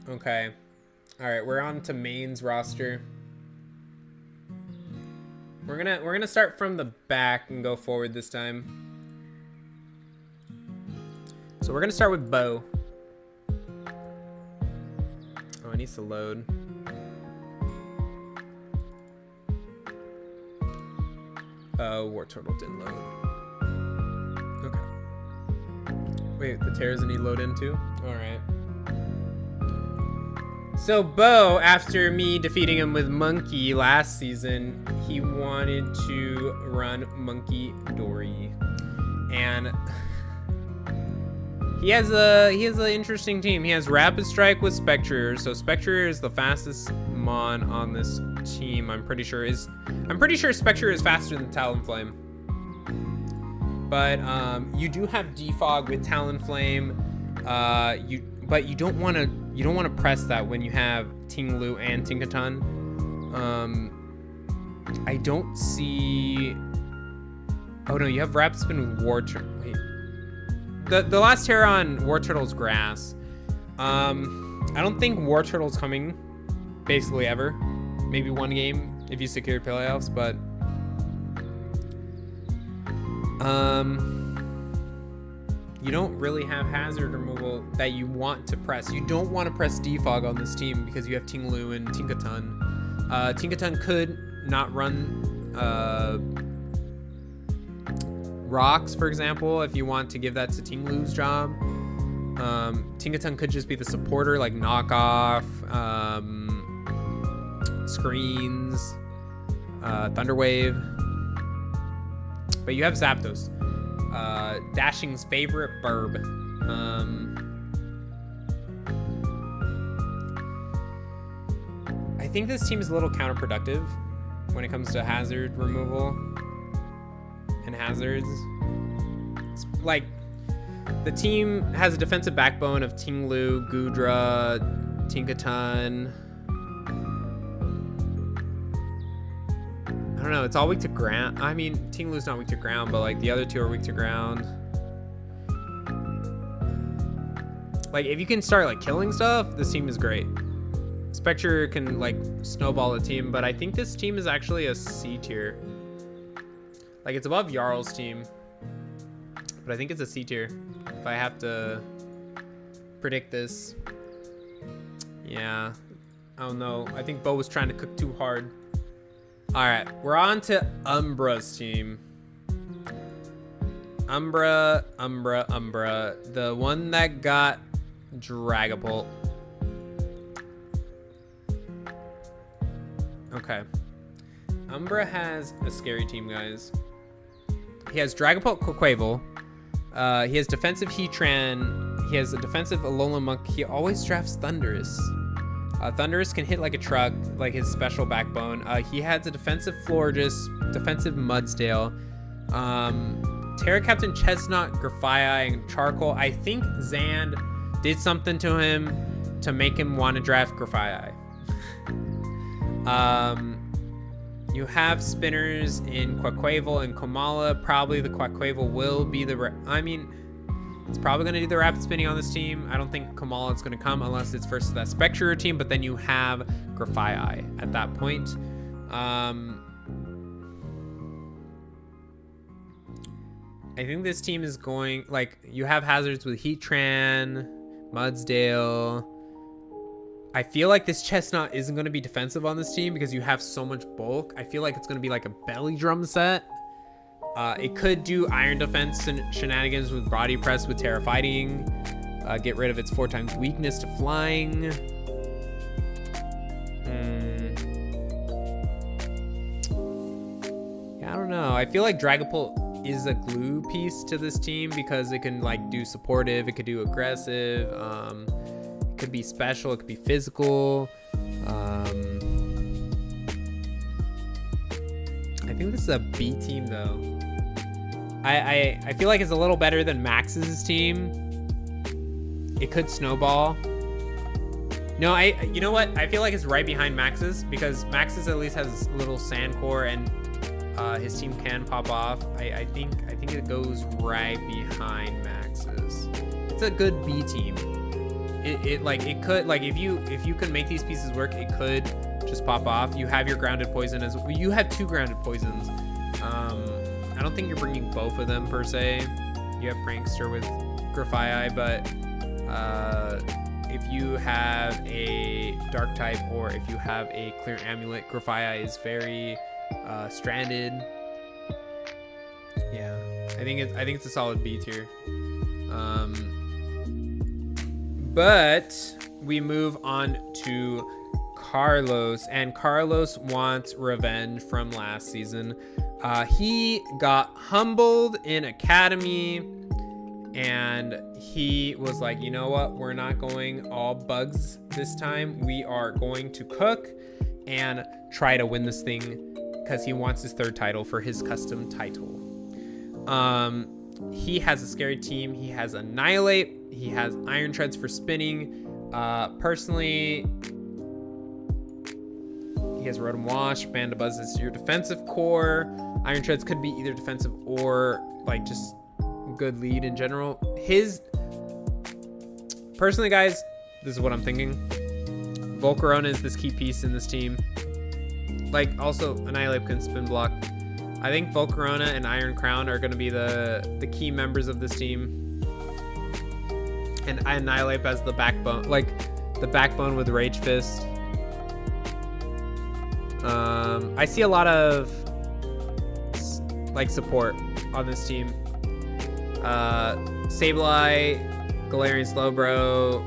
Okay. All right, we're on to Main's roster. We're gonna start from the back and go forward this time. So we're gonna start with Bo. Oh, it needs to load. War Turtle didn't load. Okay. Wait, the tears need load in too? Alright. So Bo, after me defeating him with Monkey last season, he wanted to run Monkey Dory. And he has an interesting team. He has Rapid Strike with Spectre. So Spectre is the fastest mon on this team. I'm pretty sure Spectre is faster than Talonflame. But you do have Defog with Talonflame. But you don't want to press that when you have Tinglu and Tinkaton. I don't see. Oh no, you have Rapid Spin with War Turtle. Wait. The last Terra on War Turtle's Grass. I don't think War Turtle's coming basically ever. Maybe one game if you secure playoffs, but you don't really have hazard removal that you want to press. You don't want to press Defog on this team because you have Tinglu and Tinkaton. Tinkaton could not run Rocks, for example, if you want to give that to Tinglu's job. Tinkaton could just be the supporter, like Knockoff, Screens, Thunderwave. But you have Zapdos. Dashing's favorite burb. I think this team is a little counterproductive when it comes to hazard removal and hazards. It's like the team has a defensive backbone of Tinglu, Gudra, Tinkaton. I don't know, it's all weak to ground. I mean, Tinglu's not weak to ground, but like the other two are weak to ground. Like if you can start like killing stuff, this team is great. Spectre can like snowball a team, but I think this team is actually a C tier. Like it's above Jarl's team, but I think it's a C tier if I have to predict this. Yeah, I don't know. I think Bo was trying to cook too hard. All right, we're on to Umbra's team. Umbra, the one that got Dragapult. Okay. Umbra has a scary team, guys. He has Dragapult Quaquaval. He has defensive Heatran. He has a defensive Alolan Monk. He always drafts Thundurus. Thundurus can hit like a truck, like his special backbone. He has a defensive Florges, defensive Mudsdale. Terra Captain Chestnut, Grafaiai, and Charcoal. I think Zand did something to him to make him want to draft Grafaiai. You have spinners in Quaquaval and Komala. Probably the Quaquaval will be the... it's probably going to do the rapid spinning on this team. I don't think Komala is going to come unless it's versus that Spectre team, but then you have Grafaiai at that point. I think this team is going... Like, you have hazards with Heatran, Mudsdale... I feel like this Chestnut isn't going to be defensive on this team because you have so much bulk. I feel like it's going to be like a belly drum set. It could do iron defense and shenanigans with body press with Terra Fighting. Get rid of its 4x weakness to flying. Yeah, I don't know. I feel like Dragapult is a glue piece to this team because it can like do supportive. It could do aggressive. Could be special, it could be physical. I think this is a B team though. I feel like it's a little better than Max's team. It could snowball. No, you know what? I feel like it's right behind Max's because Max's at least has a little sand core and his team can pop off. I think it goes right behind Max's. It's a good B team. it could, like, if you could make these pieces work, it could just pop off. You have your grounded poison as well. You have 2 grounded poisons. I don't think you're bringing both of them per se. You have Prankster with Grafii, but if you have a dark type or if you have a clear amulet, Grafii is very stranded. Yeah, I think it's a solid B tier. But we move on to Carlos, and Carlos wants revenge from last season. He got humbled in Academy, and he was like, you know what? We're not going all bugs this time. We are going to cook and try to win this thing because he wants his 3rd title for his custom title. He has a scary team. He has Annihilate. He has Iron Treads for spinning. Personally, he has Rotom Wash. Bandabuzz is your defensive core. Iron Treads could be either defensive or like just good lead in general. Personally, guys, this is what I'm thinking. Volcarona is this key piece in this team. Like, also Annihilate can spin block. I think Volcarona and Iron Crown are going to be the key members of this team. And Annihilate as the backbone, like the backbone with Rage Fist. I see a lot of like support on this team. Sableye, Galarian Slowbro,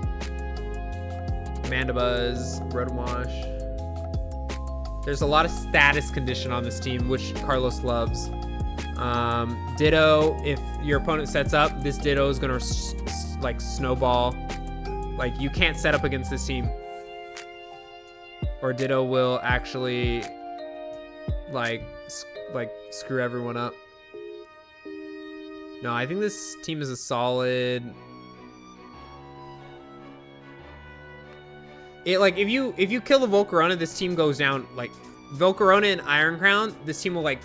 Mandabuzz, Rotom Wash. There's a lot of status condition on this team, which Carlos loves. Ditto, if your opponent sets up, this Ditto is gonna like snowball. Like, you can't set up against this team, or Ditto will actually like screw everyone up. No, I think this team is a solid. Like, if you kill the Volcarona, this team goes down. Like, Volcarona and Iron Crown, this team will like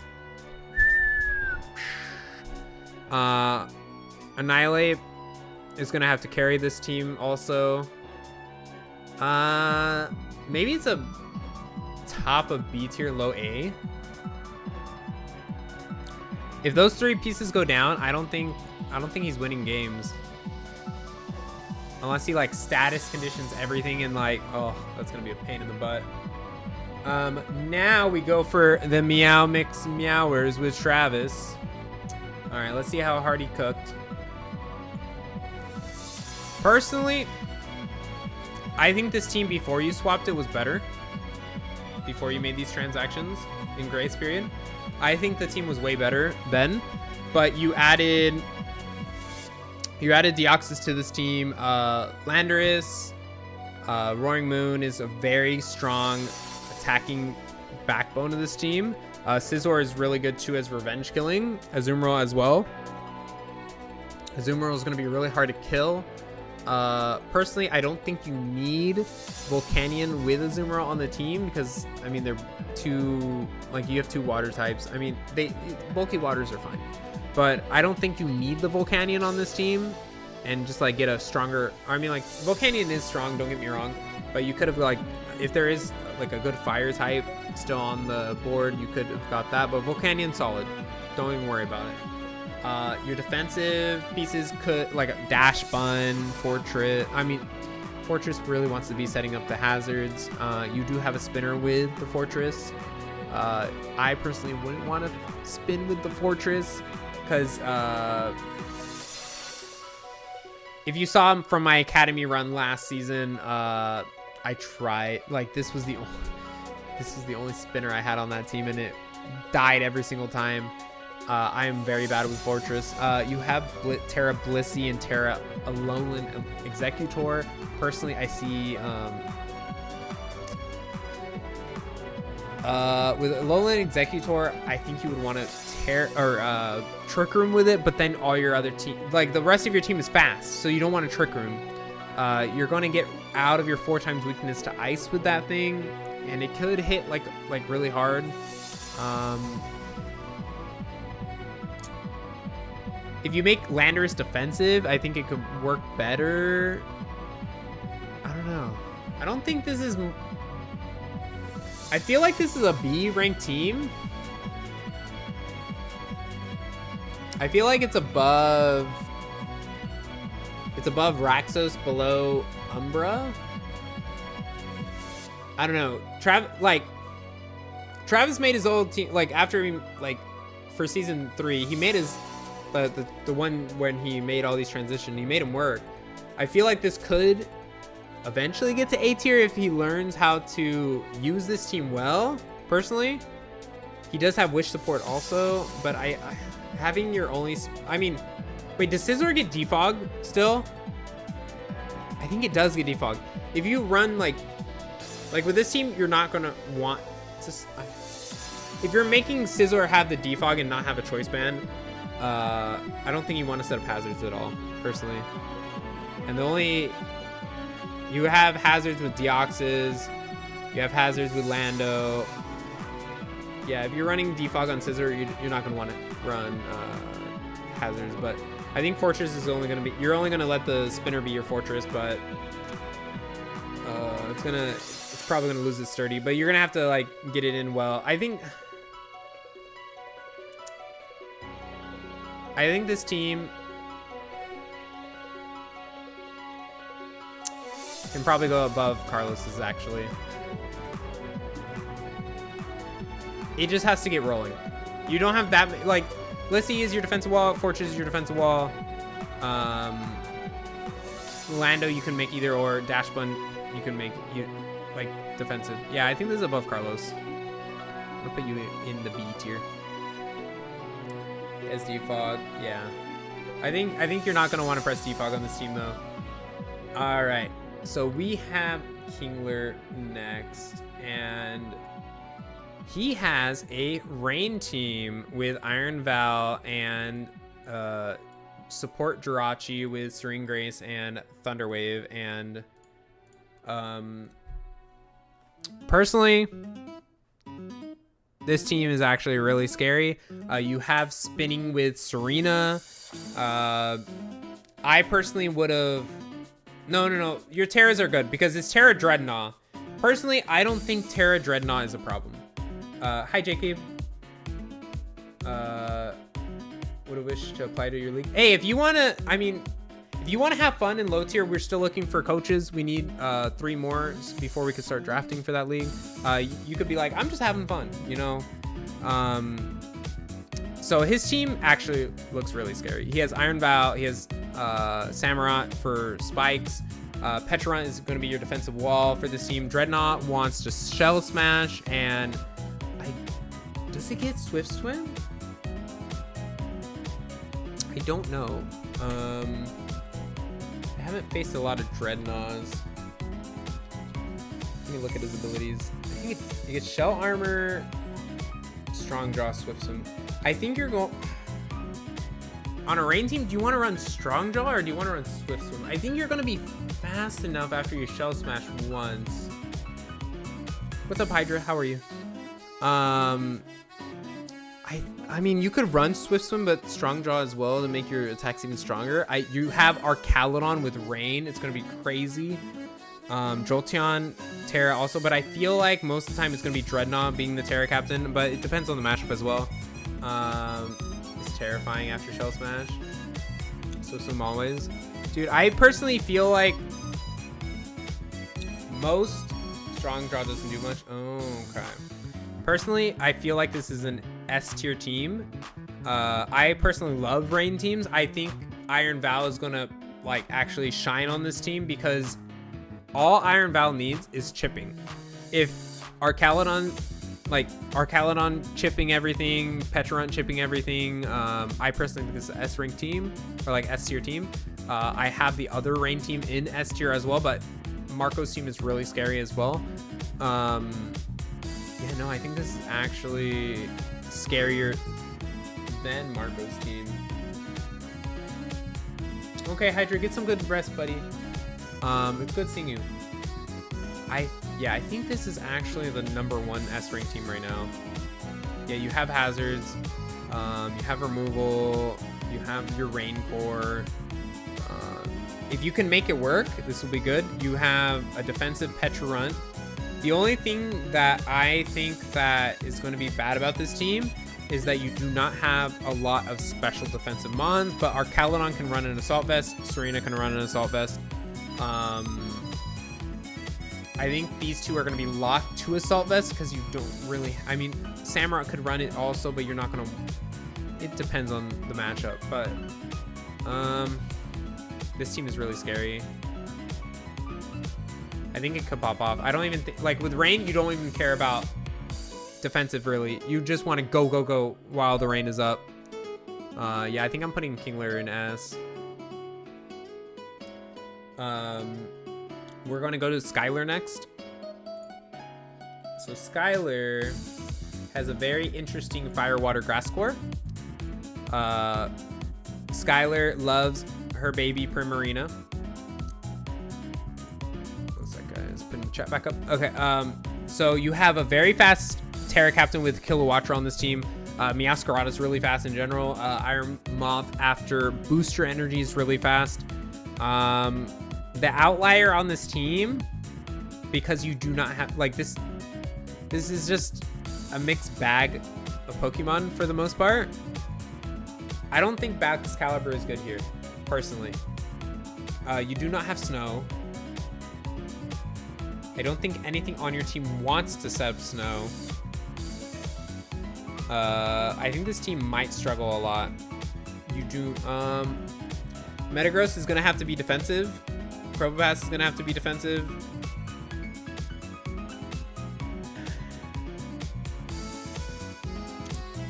Annihilate is gonna have to carry this team also. Maybe it's a top of B tier, low A. If those 3 pieces go down, I don't think he's winning games. Unless he like status conditions everything and like, oh, that's gonna be a pain in the butt. Now we go for the Meow Mix Meowers with Travis. All right, let's see how hard he cooked. Personally, I think this team before you swapped it was better. Before you made these transactions in Grace Period, I think the team was way better then. But you added Deoxys to this team. Landorus, Roaring Moon is a very strong attacking backbone of this team. Scizor is really good too as revenge killing. Azumarill as well. Azumarill is going to be really hard to kill. Personally, I don't think you need Volcanion with Azumarill on the team because, I mean, they're two, like, you have 2 water types. I mean, bulky waters are fine. But I don't think you need the Volcanion on this team and just like get a stronger, I mean, like, Volcanion is strong, don't get me wrong, but you could have, like, if there is like a good fire type still on the board, you could have got that, but Volcanion solid. Don't even worry about it. Your defensive pieces could, like, a Dash Bun, Fortress. I mean, Fortress really wants to be setting up the hazards. You do have a spinner with the Fortress. I personally wouldn't want to spin with the Fortress because if you saw from my Academy run last season, I tried, like, this is the only spinner I had on that team and it died every single time. I am very bad with Fortress. You have Terra Blissey and Terra Alolan Executor. Personally, I see with Alolan Executor, I think you would want to Trick Room with it, but then all your other team, like the rest of your team, is fast, so you don't want to Trick Room. You're going to get out of your 4 times weakness to Ice with that thing, and it could hit like really hard. If you make Landorus defensive, I think it could work better. know. I don't think this is... I feel like this is a B ranked team. I feel like it's above... It's above Raxos, below Umbra. I don't know. Travis made his old team, like, after he, like, for season 3, he made his, the one when he made all these transitions, he made them work. I feel like this could eventually get to A tier if he learns how to use this team well, personally. He does have wish support also, but having your only, I mean, wait, does Scizor get defogged still? I think it does get defogged. If you run, like with this team, you're not gonna want to, if you're making Scizor have the defog and not have a choice band, I don't think you want to set up hazards at all, personally. And the only, you have hazards with Deoxys, you have hazards with Lando. Yeah, if you're running defog on Scizor, you're not gonna want to run hazards, but I think Fortress is only gonna be, you're only gonna let the spinner be your Fortress, but it's probably gonna lose its sturdy, but you're gonna have to, like, get it in well. I think this team can probably go above Carlos's, actually. It just has to get rolling. You don't have that, like, Lissy is your defensive wall, Fortress is your defensive wall. Lando you can make either or, Dash Bun you can make, like, defensive. Yeah, I think this is above Carlos. I'll put you in the B tier. As defog, yeah. I think you're not gonna want to press defog on this team though. All right, so we have Kingler next, and he has a Rain team with Iron Val and support Jirachi with Serene Grace and Thunderwave, and personally, this team is actually really scary. You have spinning with Serena. I personally would have... No. Your Terras are good because it's Terra Dreadnought. Personally, I don't think Terra Dreadnought is a problem. Hi, Jacob. Would a wish to apply to your league? Hey, if you want to... I mean, if you want to have fun in low tier, we're still looking for coaches. We need 3 more before we could start drafting for that league. You could be like, I'm just having fun, you know? So his team actually looks really scary. He has Iron Val, he has Samurott for spikes. Petrarunt is going to be your defensive wall for this team. Dreadnought wants to Shell Smash, and does it get Swift Swim? I don't know. I haven't faced a lot of Dreadnoughts. Let me look at his abilities. I think it gets Shell Armor, Strong Draw, Swift Swim. I think you're going... On a Rain team, do you want to run Strong Draw or do you want to run Swift Swim? I think you're going to be fast enough after you Shell Smash once. What's up, Hydra? How are you? I mean, you could run Swift Swim, but Strong Draw as well to make your attacks even stronger. You have Arcalodon with Rain. It's going to be crazy. Jolteon, Terra also, but I feel like most of the time it's going to be Dreadnought being the Terra captain, but it depends on the matchup as well. It's terrifying after Shell Smash. Swift Swim always. Dude, I personally feel like most Strong Draw doesn't do much. Oh, okay. Personally, I feel like this is an S tier team. I personally love Rain teams. I think Iron Val is gonna, like, actually shine on this team because all Iron Val needs is chipping. If Arcalodon chipping everything, Petrarunt chipping everything, I personally think this is an S rank team, or like S tier team. I have the other Rain team in S tier as well, but Marco's team is really scary as well. Yeah, no, I think this is actually scarier than Marco's team. Okay, Hydra, get some good rest, buddy. It's good seeing you. I think this is actually the #1 S rank team right now. Yeah, you have hazards, you have removal, you have your Rain Core. If you can make it work, this will be good. You have a defensive Petrarunt. The only thing that I think that is going to be bad about this team is that you do not have a lot of special defensive mons, but our Calydon can run an Assault Vest. Serena can run an Assault Vest. I think these two are going to be locked to Assault Vest because you don't really... I mean, Samurott could run it also, but you're not going to... It depends on the matchup, but... this team is really scary. I think it could pop off. I don't even think... Like, with Rain, you don't even care about defensive, really. You just want to go, go, go while the Rain is up. Yeah, I think I'm putting Kingler in S. We're going to go to Skylar next. So Skylar has a very interesting Fire, Water, Grass core. Skylar loves her baby Primarina. What's that, guys? Putting the chat back up. Okay. So you have a very fast Terra Captain with Kilowattra on this team. Meowscarada is really fast in general. Iron Moth after Booster Energy is really fast. The outlier on this team, because you do not have like this is just a mixed bag of Pokemon for the most part. I don't think Baxcalibur is good here, personally. You do not have Snow. I don't think anything on your team wants to set up Snow. I think this team might struggle a lot. You do, Metagross is gonna have to be defensive. Probopass is gonna have to be defensive.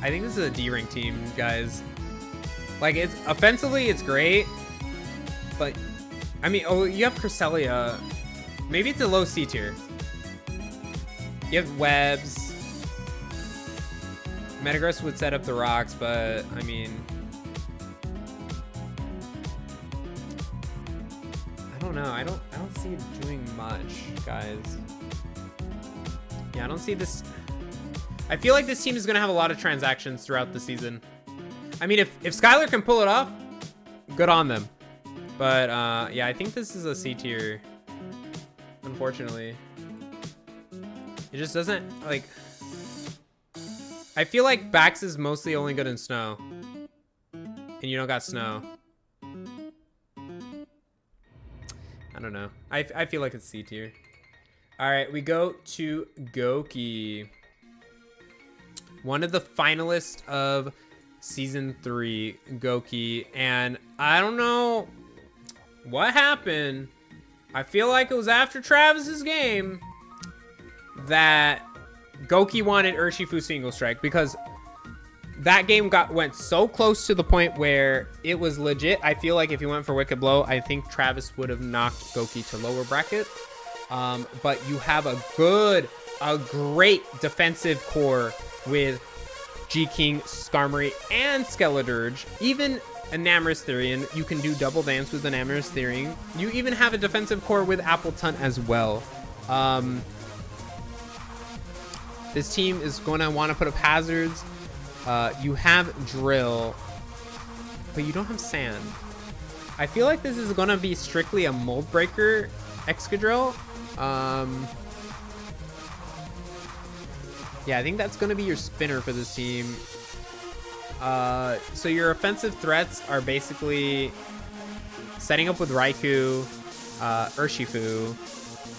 I think this is a D-rank team, guys. Like, it's offensively, it's great, but I mean, oh, you have Cresselia. Maybe it's a low C tier. You have Webs. Metagross would set up the rocks, but I mean, I don't know. I don't see it doing much, guys. Yeah, I don't see this. I feel like this team is gonna have a lot of transactions throughout the season. I mean, if Skylar can pull it off, good on them. But yeah, I think this is a C tier. Unfortunately, it just doesn't like. I feel like Bax is mostly only good in Snow, and you don't got Snow. I don't know. I feel like it's C tier. All right, we go to Goki, one of the finalists of Season 3, Goki, and I don't know what happened. I feel like it was after Travis's game that Goki wanted Urshifu Single Strike, because that game went so close to the point where it was legit. I feel like if he went for Wicked Blow, I think Travis would have knocked Goki to lower bracket. But you have a great defensive core with G-King, Skarmory, and Skeledirge. Even Enamorous Therian, you can do double dance with Enamorous Therian. You even have a defensive core with Appletun as well. This team is going to want to put up hazards. You have Drill, but you don't have Sand. I feel like this is going to be strictly a Mold Breaker Excadrill. Yeah, I think that's going to be your spinner for this team. So your offensive threats are basically setting up with Raikou, Urshifu.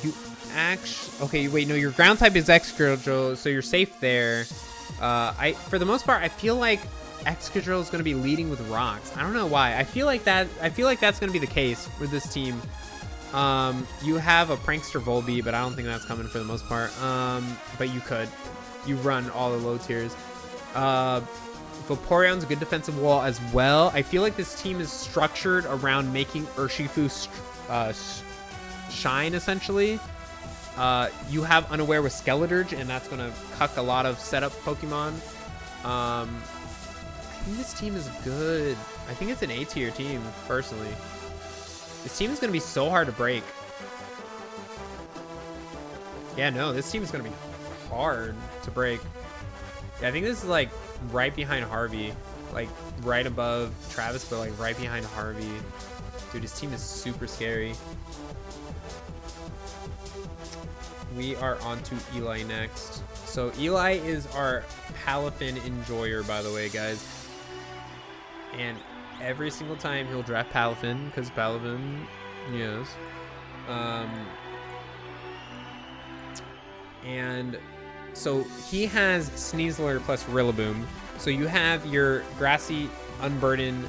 You actually... Okay, wait, no, your ground type is Excadrill, so you're safe there. For the most part, I feel like Excadrill is going to be leading with rocks. I don't know why. I feel like that's going to be the case with this team. You have a Prankster Volbeat, but I don't think that's coming for the most part. But you could. You run all the low tiers. Vaporeon's a good defensive wall as well. I feel like this team is structured around making Urshifu shine, essentially. You have Unaware with Skeledirge, and that's going to cuck a lot of setup Pokemon. I think this team is good. I think it's an A tier team, personally. This team is going to be so hard to break. Yeah, no, this team is going to be hard to break. Yeah, I think this is like right behind Harvey. Like right above Travis, but like right behind Harvey. Dude, his team is super scary. We are on to Eli next. So Eli is our Palafin enjoyer, by the way, guys. And every single time he'll draft Palafin, because Palafin, yes. And so he has Sneasler plus Rillaboom. So you have your Grassy Unburdened,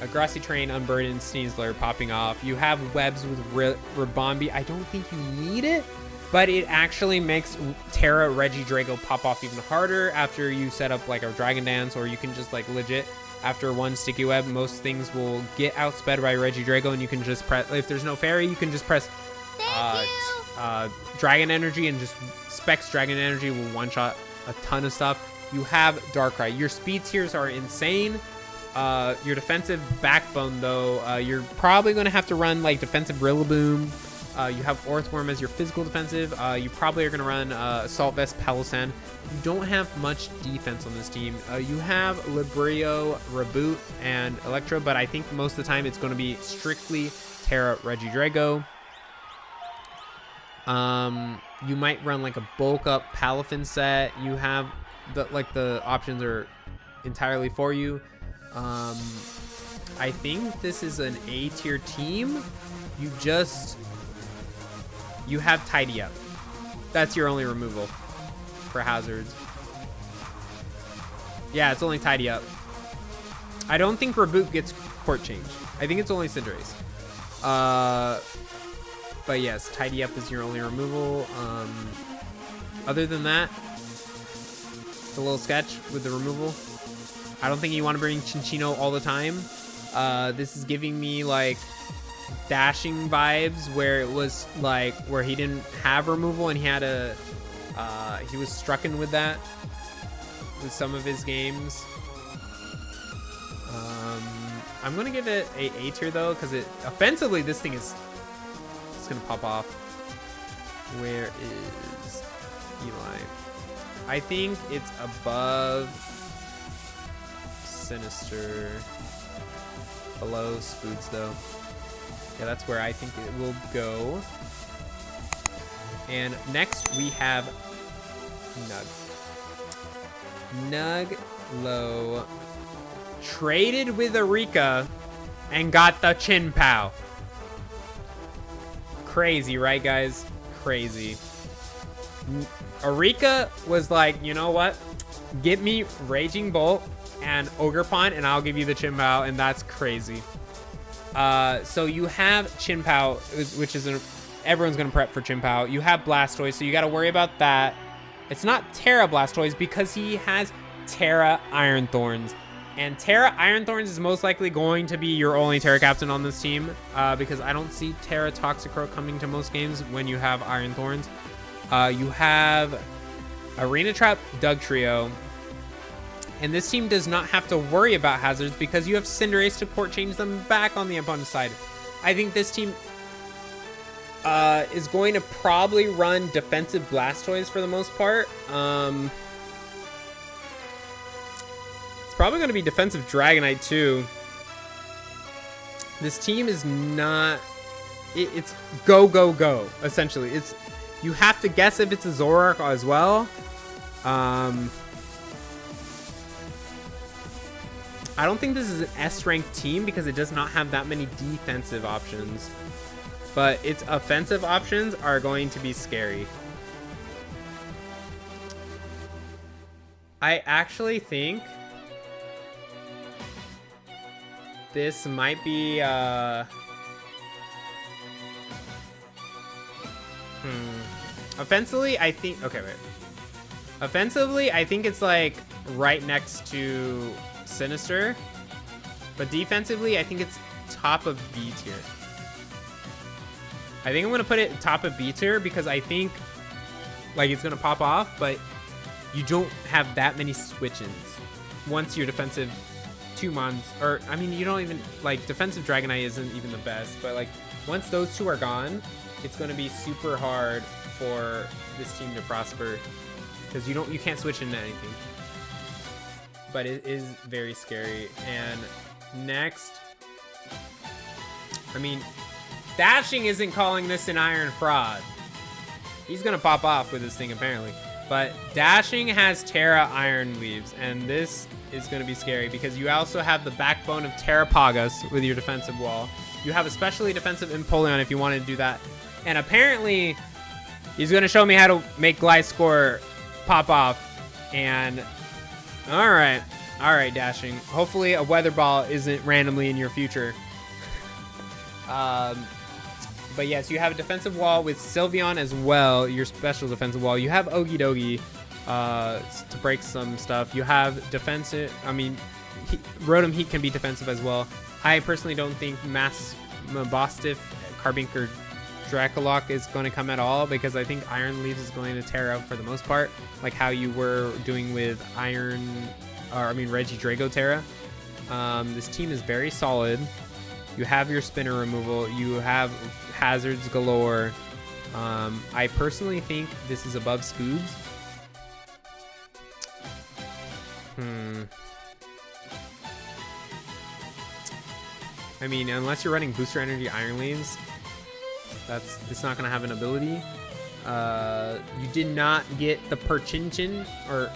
a Grassy Terrain Unburdened Sneasler popping off. You have Webs with Ribombee. I don't think you need it, but it actually makes Terra Regidrago pop off even harder after you set up like a Dragon Dance, or you can just like legit after one Sticky Web, most things will get outsped by Regidrago, and you can just press, if there's no fairy, you can just press Dragon Energy, and just Specs Dragon Energy will one-shot a ton of stuff. You have Darkrai. Your speed tiers are insane. Your defensive backbone, though, you're probably going to have to run like defensive Rillaboom. You have Orthworm as your physical defensive. You probably are going to run Assault Vest Palossand. You don't have much defense on this team. You have Librio, Reboot, and Electro, but I think most of the time it's going to be strictly Terra Regidrago. You might run like a bulk up Palafin set. You have the options are entirely for you. I think this is an A tier team. You have Tidy Up. That's your only removal for hazards. Yeah, it's only Tidy Up. I don't think Reboot gets court change. I think it's only Cinderace. But yes, Tidy Up is your only removal. Other than that, it's a little sketch with the removal. I don't think you want to bring Chinchino all the time. This is giving me like dashing vibes, where it was like where he didn't have removal and he had a he was strucken with that with some of his games. I'm gonna give it a A tier though, because it offensively this thing is gonna pop off. Where is Eli? I think it's above Sinister, below Spoods though. Yeah, that's where I think it will go. And next we have Nug. Nuglo traded with Erika and got the Chin Pow. Crazy, right, guys? Crazy. Erika was like, you know what? Get me Raging Bolt and Ogerpon, and I'll give you the Chin Pow, and that's crazy. So you have Chin Pow, which is everyone's gonna prep for Chin Pow. You have Blastoise, so you got to worry about that. It's not Terra Blastoise because he has Terra Iron Thorns. And Terra Iron Thorns is most likely going to be your only Terra Captain on this team, because I don't see Terra Toxicroak coming to most games when you have Iron Thorns. You have Arena Trap Dugtrio. And this team does not have to worry about hazards because you have Cinderace to port change them back on the opponent's side. I think this team is going to probably run defensive Blastoise for the most part. It's probably going to be defensive Dragonite too. This team is not... It's go, go, go, essentially. You have to guess if it's a Zoroark as well. I don't think this is an S-ranked team because it does not have that many defensive options. But its offensive options are going to be scary. I actually think this might be offensively, I think... Okay, wait. Offensively, I think it's like right next to Sinister. But defensively, I think it's top of B tier. I think I'm going to put it top of B tier because I think like it's going to pop off, but you don't have that many switch-ins once your defensive two mons, or I mean, you don't even like defensive Dragonite isn't even the best, but like once those two are gone, it's going to be super hard for this team to prosper because you can't switch into anything. But it is very scary. And next I mean, Dashing isn't calling this an Iron Fraud. He's gonna pop off with this thing apparently. But Dashing has Terra Iron Leaves, and this is gonna be scary because you also have the backbone of Terra Pagas with your defensive wall. You have especially defensive Empoleon if you want to do that. And apparently, he's gonna show me how to make Gliscor pop off. And all right, Dashing. Hopefully a Weather Ball isn't randomly in your future. But yes, you have a defensive wall with Sylveon as well, your special defensive wall. You have Okidogi to break some stuff. You have defensive, I mean, Rotom Heat can be defensive as well. I personally don't think Mastiff, Carbink, or Dracolock is going to come at all because I think Iron Leaves is going to Terra for the most part, like how you were doing with Regidrago Terra. This team is very solid. You have your spinner removal. You have hazards galore. I personally think this is above Scoobs. I mean, unless you're running Booster Energy Iron Leaves, it's not going to have an ability. You did not get the Perchinchin or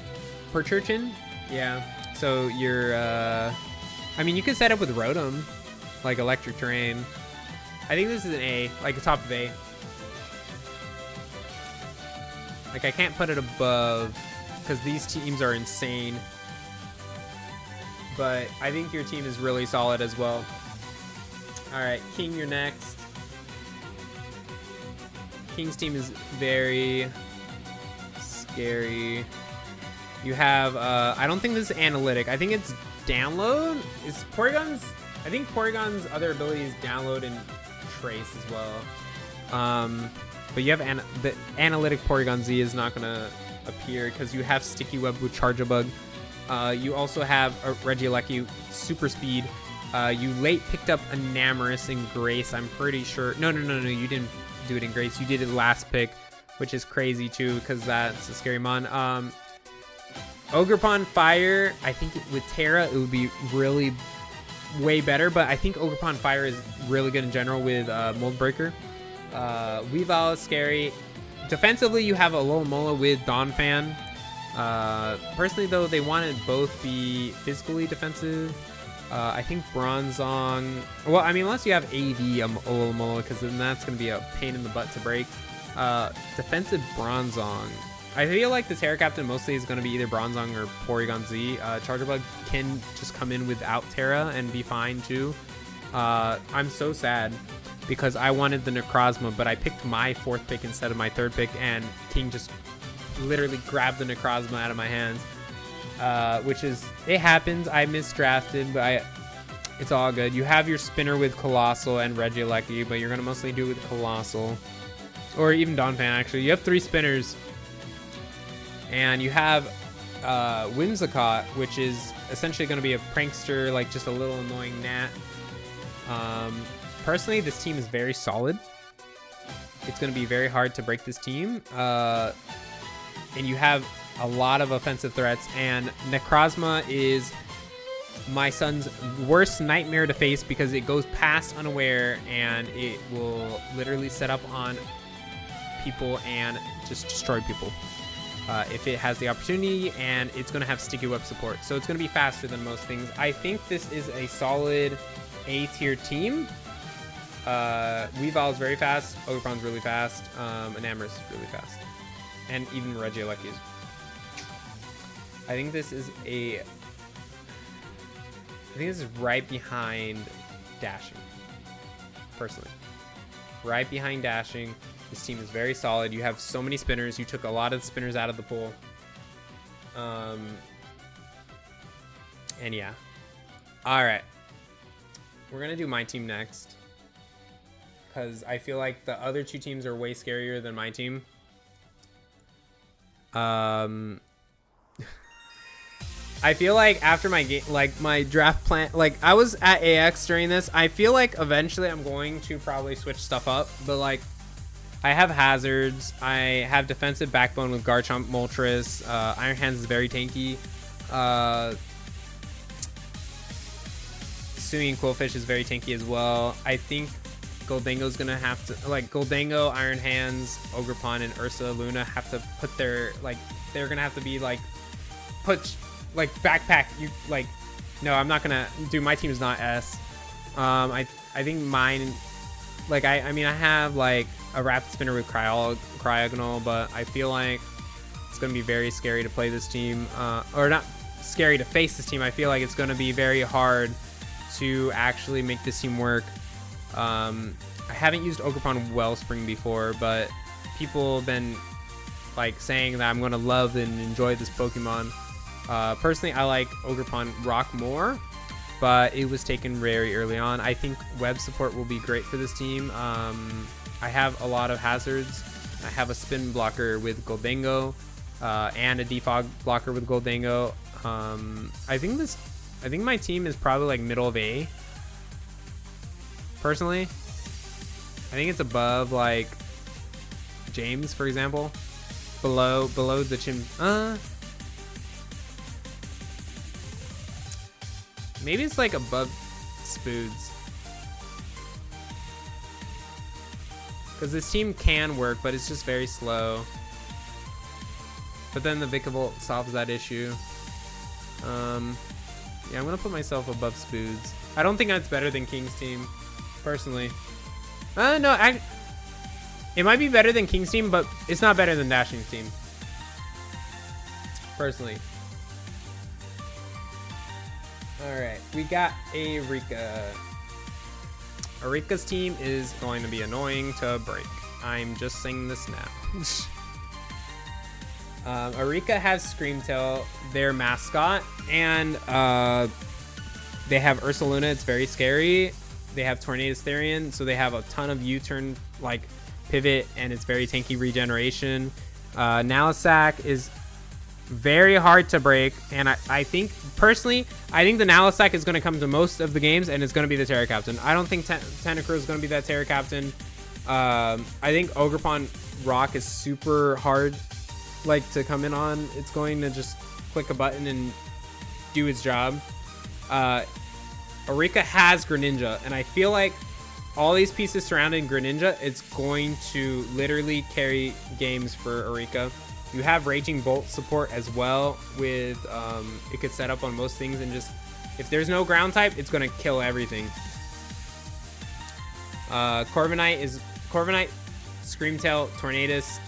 Perchurchin. Yeah. So you're, I mean, you could set up with Rotom, like Electric Terrain. I think this is an A, like a top of A. Like I can't put it above because these teams are insane. But I think your team is really solid as well. All right, King, you're next. King's team is very scary. You have, I don't think this is analytic. I think it's download. Is Porygon's, I think Porygon's other ability is download and trace as well. But you have the analytic Porygon Z is not gonna appear because you have Sticky Web with Charjabug. You also have a Regieleki Super Speed. You late picked up Enamorus in Grace. I'm pretty sure. No. You didn't do it in Grace. You did it last pick, which is crazy too because that's a scary mon. Ogerpon Fire. I think with Terra it would be really way better, but I think Ogerpon Fire is really good in general with Mold Breaker. Weavile is scary. Defensively, you have a Alomola with Donphan. Personally, though, they wanted both be physically defensive. I think Bronzong. Well, I mean, unless you have AV Alomola, because then that's going to be a pain in the butt to break. Defensive Bronzong. I feel like the Terra Captain mostly is going to be either Bronzong or Porygon Z. Charjabug can just come in without Terra and be fine too. I'm so sad because I wanted the Necrozma, but I picked my 4th pick instead of my 3rd pick, and King just literally grabbed the Necrozma out of my hands, which is, it happens. I misdrafted, but it's all good. You have your spinner with Colossal and Regieleki, but you're going to mostly do it with Colossal. Or even Donphan, actually. You have 3 spinners. And you have Whimsicott, which is essentially going to be a prankster, like just a little annoying gnat. Personally, this team is very solid. It's going to be very hard to break this team. And you have a lot of offensive threats. And Necrozma is my son's worst nightmare to face because it goes past unaware and it will literally set up on people and just destroy people. If it has the opportunity, and it's going to have Sticky Web support. So it's going to be faster than most things. I think this is a solid A-tier team. Weavile is very fast. Ogerpon's really fast. Enamorus is really fast. And even Regieleki is. I think this is right behind Dashing. Personally. Right behind Dashing. This team is very solid. You have so many spinners. You took a lot of spinners out of the pool. And yeah. All right. We're going to do my team next. Because I feel like the other 2 teams are way scarier than my team. I feel like after my game, like my draft plan, like I was at AX during this. I feel like eventually I'm going to probably switch stuff up. But like, I have hazards. I have defensive backbone with Garchomp, Moltres. Iron Hands is very tanky. Suing Quillfish is very tanky as well. I think Goldango's gonna have to, like, Goldango, Iron Hands, Ogerpon, and Ursa Luna have to put their, like, they're gonna have to be, like, put, like, backpack, you, like, no, I'm not gonna, dude, my team is not S. I think mine, like, I mean, I have, like, a Rapid Spinner with Cryogonal, but I feel like it's gonna be very scary to play this team, or not scary to face this team. I feel like it's gonna be very hard to actually make this team work. I haven't used Ogerpon Wellspring before, but people have been like saying that I'm going to love and enjoy this Pokemon. Personally, I like Ogerpon Rock more, but it was taken very early on. I think web support will be great for this team. I have a lot of hazards. I have a spin blocker with Goldango, and a defog blocker with Goldango. I think my team is probably like middle of A. Personally, I think it's above like James, for example. Below the Chim. Maybe it's like above Spoods. Because this team can work, but it's just very slow. But then the Vikavolt solves that issue. Yeah, I'm gonna put myself above Spoods. I don't think that's better than King's team, personally. No, it might be better than King's team, but it's not better than Dashing's team, personally. All right, we got Eureka. Eureka's team is going to be annoying to break. I'm just saying this now. Eureka has Screamtail, their mascot, and they have Ursaluna. It's very scary. They have Tornadus Therian, so they have a ton of U-turn, like, pivot, and it's very tanky regeneration. Nalisac is very hard to break, and I think, personally, I think the Nalisac is going to come to most of the games, and it's going to be the Terra Captain. I don't think Tentacruel is going to be that Terra Captain. I think Ogerpon Rock is super hard, like, to come in on. It's going to just click a button and do its job. Eureka has Greninja, and I feel like all these pieces surrounding Greninja, it's going to literally carry games for Eureka. You have Raging Bolt support as well with, it could set up on most things, and just, if there's no ground type, it's going to kill everything. Corviknight, Screamtail, Tornadus,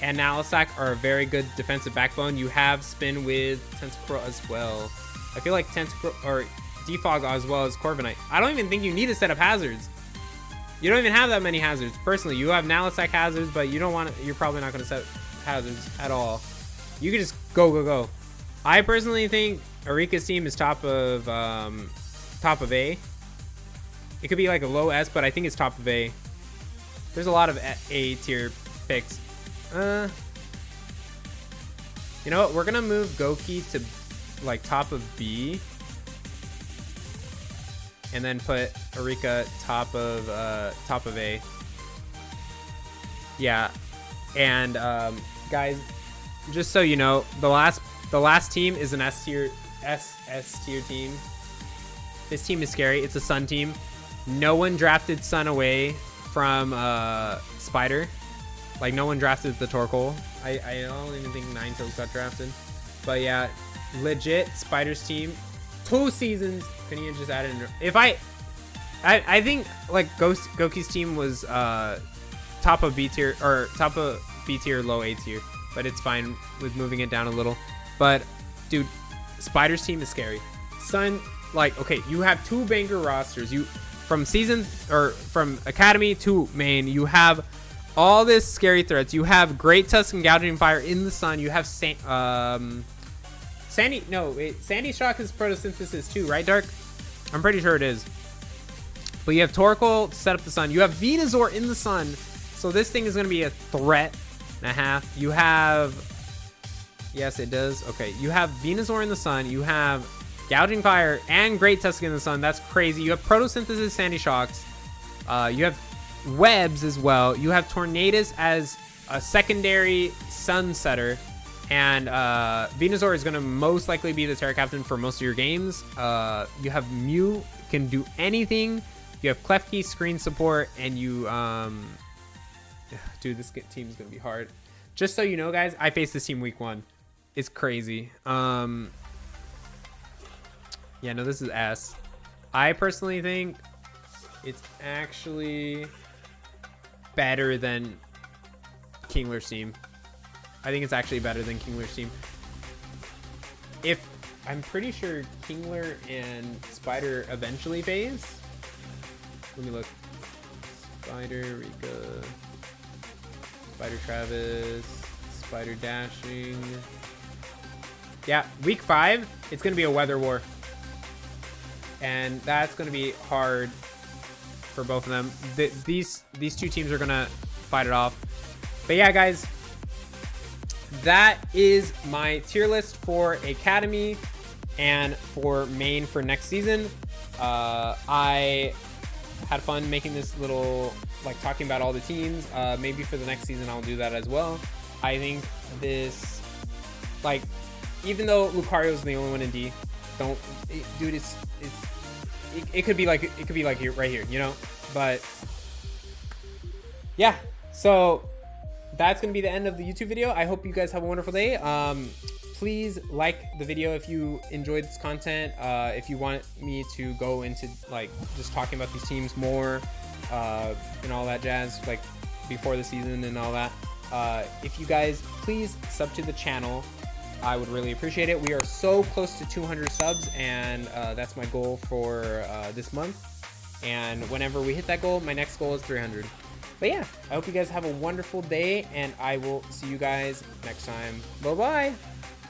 and Nalisac are a very good defensive backbone. You have Spin with Tentacruel as well. I feel like Tentacruel, or Defog as well as Corviknight. I don't even think you need to set up hazards. You don't even have that many hazards. Personally, you have Nalisac hazards, but you don't want to, you're probably not going to set hazards at all. You can just go. I personally think Eureka's team is top of A. It could be like a low S, but I think it's top of A. There's a lot of A tier picks. You know what? We're gonna move Goki to like top of B, and then put Eureka top of A. Yeah, and guys, just so you know, the last team is an S tier team. This team is scary. It's a Sun team. No one drafted Sun away from Spider. Like, no one drafted the Torkoal. I don't even think Ninetales got drafted. But yeah, legit Spider's team. 2 seasons. Can you just add it in? If I think like Goki's team was top of B tier, or top of B tier, low A tier. But it's fine with moving it down a little. But dude, Spider's team is scary. Sun, like, okay, you have 2 banger rosters. You from season, or from Academy to Main, you have all this scary threats. You have Great Tusk and Gouging Fire in the Sun. You have Sandy Shock is photosynthesis too, right, Dark? I'm pretty sure it is. But you have Torkoal to set up the Sun. You have Venusaur in the Sun. So this thing is going to be a threat and a half. You have... Yes, it does. Okay, you have Venusaur in the Sun. You have Gouging Fire and Great Tusk in the Sun. That's crazy. You have Photosynthesis Sandy Shocks. You have Webs as well. You have Tornadus as a secondary Sun setter. And Venusaur is going to most likely be the Terra Captain for most of your games. You have Mew, can do anything. You have Klefki, screen support, and you, dude, this team is going to be hard. Just so you know, guys, I faced this team week 1. It's crazy. Yeah, no, this is ass. I personally think it's actually better than Kingler's team. I think it's actually better than Kingler's team. I'm pretty sure Kingler and Spider eventually phase. Let me look. Spider, Rika, Spider Travis, Spider Dashing. Yeah, week 5, it's going to be a weather war. And that's going to be hard for both of them. These two teams are going to fight it off. But yeah, guys, that is my tier list for Academy and for Main for next season. I had fun making this little, like, talking about all the teams. Maybe for the next season I'll do that as well. I think this, like, even though Lucario's the only one in D, dude, it could be like here, right here, you know. But yeah, so that's gonna be the end of the YouTube video. I hope you guys have a wonderful day. Please like the video if you enjoyed this content. If you want me to go into, like, just talking about these teams more and all that jazz, like before the season and all that, if you guys please sub to the channel, I would really appreciate it. We are so close to 200 subs, and that's my goal for this month. And whenever we hit that goal, my next goal is 300. But yeah, I hope you guys have a wonderful day, and I will see you guys next time. Bye-bye.